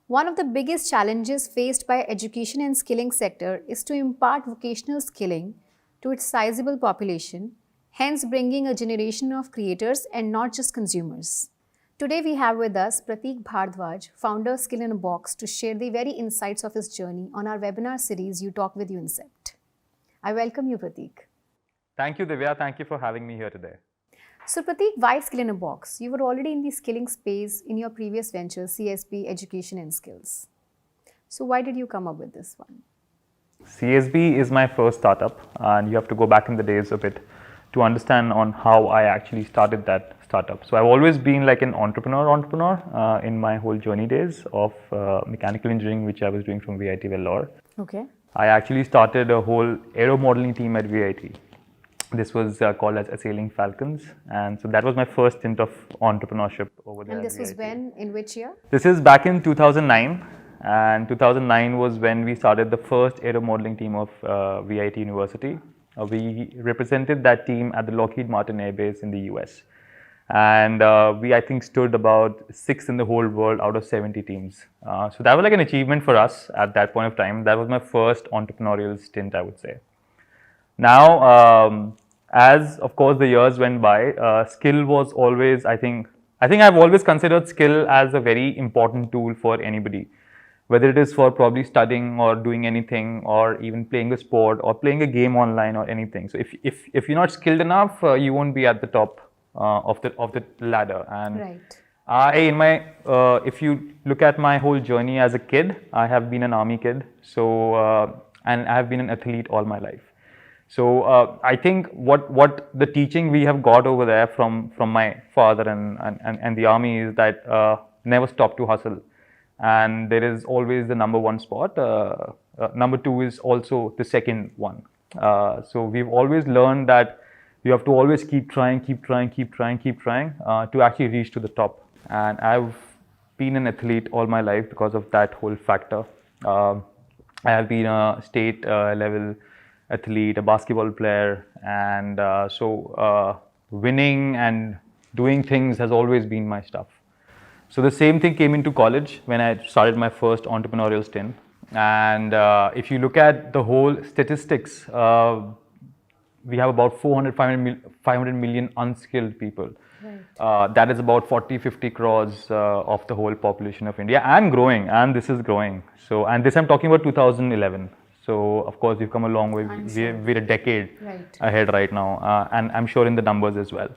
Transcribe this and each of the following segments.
One of the biggest challenges faced by education and skilling sector is to impart vocational skilling to its sizable population, hence bringing a generation of creators and not just consumers. Today we have with us Prateek Bhardwaj, founder of Skillinabox, to share the very insights of his journey on our webinar series Utalk with UIncept. I welcome you, Prateek. Thank you, Divya. Thank you for having me here today. So Prateek, why Skillinabox? You were already in the skilling space in your previous ventures, CSB, Education and Skills. So why did you come up with this one? CSB is my first startup, and you have to go back in the days a bit to understand on how I actually started that startup. So I've always been like an entrepreneur in my whole journey days of mechanical engineering, which I was doing from VIT Vellore. Okay. I actually started a whole aero modeling team at VIT. This was called as Assailing Falcons, and so that was my first stint of entrepreneurship over there. And this was when, in which year? This is back in 2009, and 2009 was when we started the first aero modeling team of VIT University. We represented that team at the Lockheed Martin Air Base in the US, and we I think stood about 6th in the whole world out of 70 teams. So that was like an achievement for us at that point of time. That was my first entrepreneurial stint, I would say. Now, as of course the years went by, skill was always, I think I've always considered skill as a very important tool for anybody, whether it is for probably studying or doing anything, or even playing a sport or playing a game online or anything. So if you're not skilled enough, you won't be at the top of the ladder. And right. If you look at my whole journey as a kid, I have been an army kid, so and I have been an athlete all my life. So I think what the teaching we have got over there from my father and the army is that never stop to hustle, and there is always the number one spot. Number two is also the second one. So we've always learned that you have to always keep trying to actually reach to the top. And I've been an athlete all my life because of that whole factor. I have been a state level athlete, a basketball player, and so winning and doing things has always been my stuff. So the same thing came into college when I started my first entrepreneurial stint. And if you look at the whole statistics, we have about 500 million unskilled people. Right. That is about 40-50 crores of the whole population of India, and growing, and this is growing. So, and this I'm talking about 2011. So of course we've come a long way. We're a decade ahead right now, and I'm sure in the numbers as well.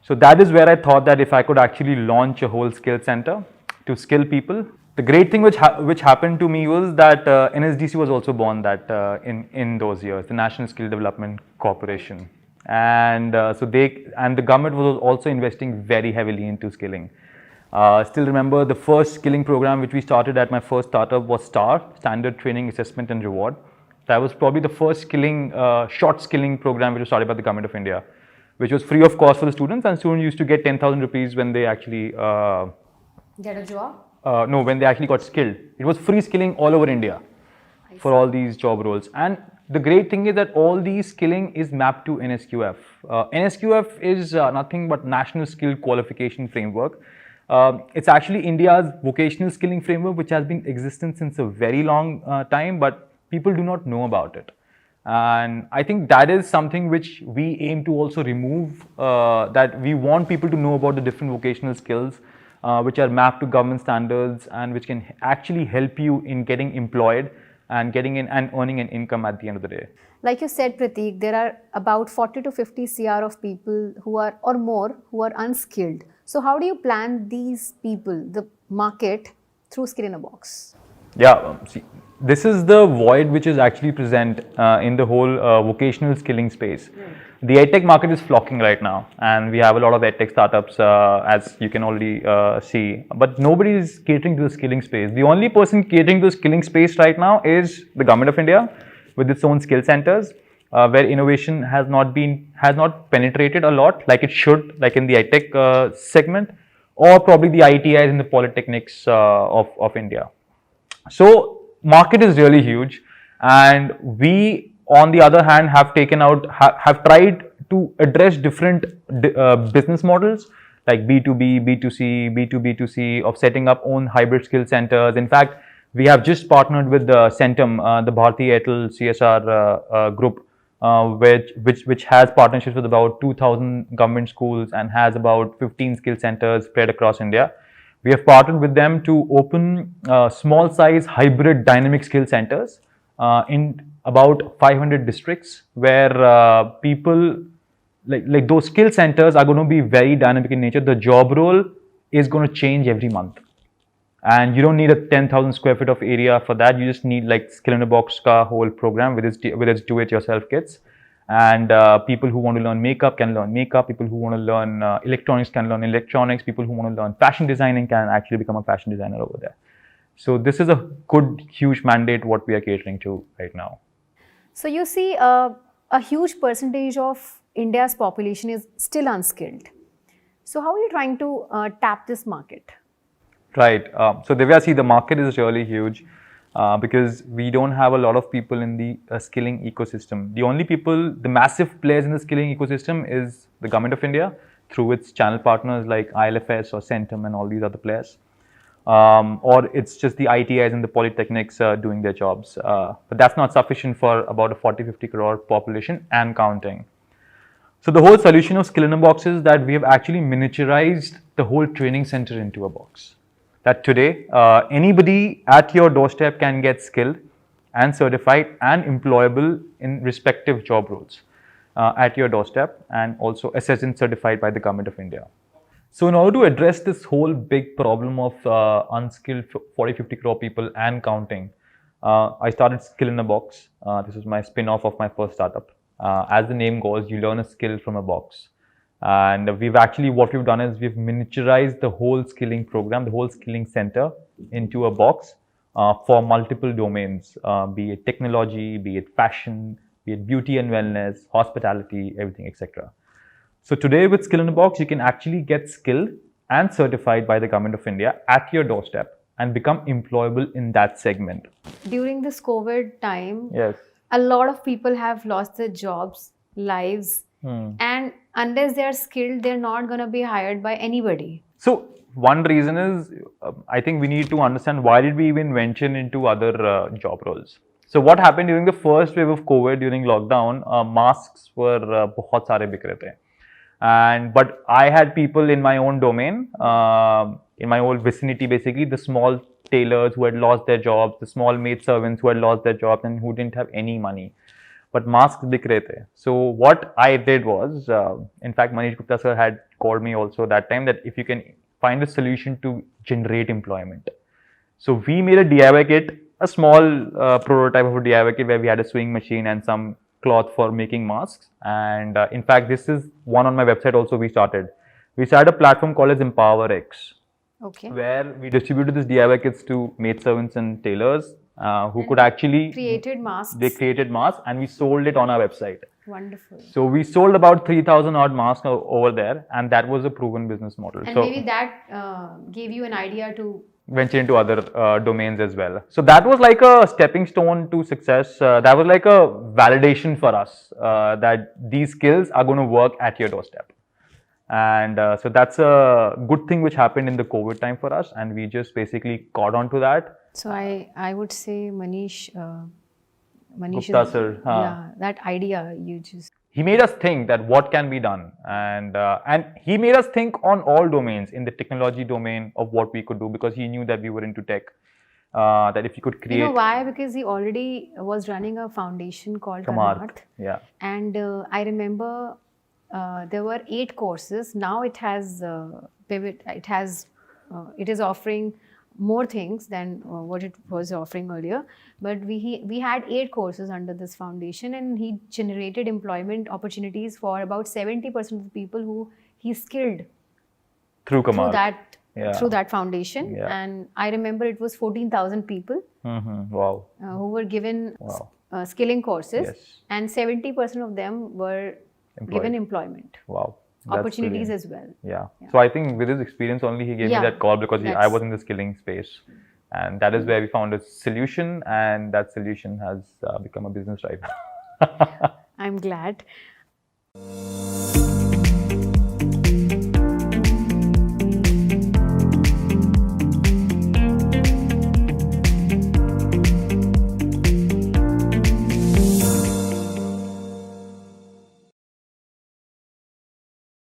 So that is where I thought that if I could actually launch a whole skill center to skill people. The great thing which happened to me was that NSDC was also born that in those years, the National Skill Development Corporation, and so the government was also investing very heavily into skilling. Still remember the first skilling program which we started at my first startup was STAR, Standard Training Assessment and Reward. That was probably the first skilling, short skilling program which was started by the government of India, which was free of cost for the students, and students used to get 10,000 rupees when they actually get a job? No, when they actually got skilled. It was free skilling all over India for all these job roles. And the great thing is that all these skilling is mapped to NSQF. NSQF is nothing but National Skill Qualification Framework. It's actually India's vocational skilling framework, which has been in existence since a very long time, but people do not know about it. And I think that is something which we aim to also remove, that we want people to know about the different vocational skills which are mapped to government standards and which can actually help you in getting employed and getting in and earning an income at the end of the day. Like you said, Prateek, there are about 40 to 50 CR of people who are, or more, who are unskilled. So how do you plan these people, the market, through Skillinabox? Yeah, see, this is the void which is actually present in the whole vocational skilling space. The edtech market is flocking right now, and we have a lot of edtech startups, as you can already see, but nobody is catering to the skilling space. The only person catering to the skilling space right now is the government of India with its own skill centers, where innovation has not penetrated a lot like it should, like in the edtech segment, or probably the ITIs and the polytechnics of India. So market is really huge, and we, on the other hand, have tried to address different business models like B2B, B2C, B2B2C, of setting up own hybrid skill centers. In fact, we have just partnered with Centum, the Bharti Airtel CSR group, which has partnerships with about 2,000 government schools and has about 15 skill centers spread across India. We have partnered with them to open small size hybrid dynamic skill centers in about 500 districts, where people like those skill centers are going to be very dynamic in nature. The job role is going to change every month, and you don't need a 10,000 square feet of area for that. You just need like Skillinabox ka whole program with its do-it-yourself kits. And people who want to learn makeup can learn makeup. People who want to learn electronics can learn electronics. People who want to learn fashion designing can actually become a fashion designer over there. So this is a good, huge mandate what we are catering to right now. So you see, a huge percentage of India's population is still unskilled. So how are you trying to tap this market? Right. So Divya, see, the market is really huge because we don't have a lot of people in the skilling ecosystem. The only people, the massive players in the skilling ecosystem is the government of India through its channel partners like ILFS or Centum and all these other players. Or it's just the ITIs and the polytechnics doing their jobs. But that's not sufficient for about a 40-50 crore population and counting. So the whole solution of Skillinabox is that we have actually miniaturized the whole training center into a box. That today, anybody at your doorstep can get skilled and certified and employable in respective job roles at your doorstep, and also assessed and certified by the government of India. So in order to address this whole big problem of unskilled 40-50 crore people and counting, I started Skillinabox. This is my spin-off of my first startup. As the name goes, you learn a skill from a box. And what we've done is we've miniaturized the whole skilling program, the whole skilling center into a box for multiple domains, be it technology, be it fashion, be it beauty and wellness, hospitality, everything, etc. So today with Skillinabox, you can actually get skilled and certified by the government of India at your doorstep and become employable in that segment. During this COVID time, Yes. a lot of people have lost their jobs, lives, and unless they are skilled, they're not going to be hired by anybody. So one reason is, I think we need to understand why did we even venture into other job roles. So what happened during the first wave of COVID, during lockdown, masks were बहुत सारे बिक रहे थे. But I had people in my own domain, in my own vicinity, basically the small tailors who had lost their jobs, the small maid servants who had lost their jobs and who didn't have any money. But masks bik rahe the. So what I did was, in fact, Manish Gupta sir had called me also that time that if you can find a solution to generate employment. So we made a DIY kit, a small prototype of a DIY kit where we had a sewing machine and some cloth for making masks. And in fact, this is one on my website also we started. We started a platform called as EmpowerX. Okay. Where we distributed this DIY kits to maid servants and tailors who could actually created masks. They created masks and we sold it on our website. Wonderful. So we sold about 3,000 odd masks over there, and that was a proven business model. And so maybe that gave you an idea to venture into other domains as well. So that was like a stepping stone to success. That was like a validation for us that these skills are going to work at your doorstep. And so that's a good thing which happened in the COVID time for us, and we just basically caught on to that. So I would say Manish Gupta sir, yeah, that idea you just. He made us think that what can be done, and he made us think on all domains in the technology domain of what we could do, because he knew that we were into tech. That if you could create. You know why? Because he already was running a foundation called Kamarth. Yeah. And I remember there were 8 courses. Now it has pivot. It is offering more things than what it was offering earlier. But we had 8 courses under this foundation, and he generated employment opportunities for about 70% of the people who he skilled through Kamarth. Through that foundation. Yeah. And I remember it was 14,000 people Wow. who were given skilling courses, Yes. and 70% of them were given employment. Wow. Opportunities as well. Yeah. So I think with his experience only, he gave me that call, because I was in the skilling space. And that is where we found a solution, and that solution has become a business right now. I'm glad.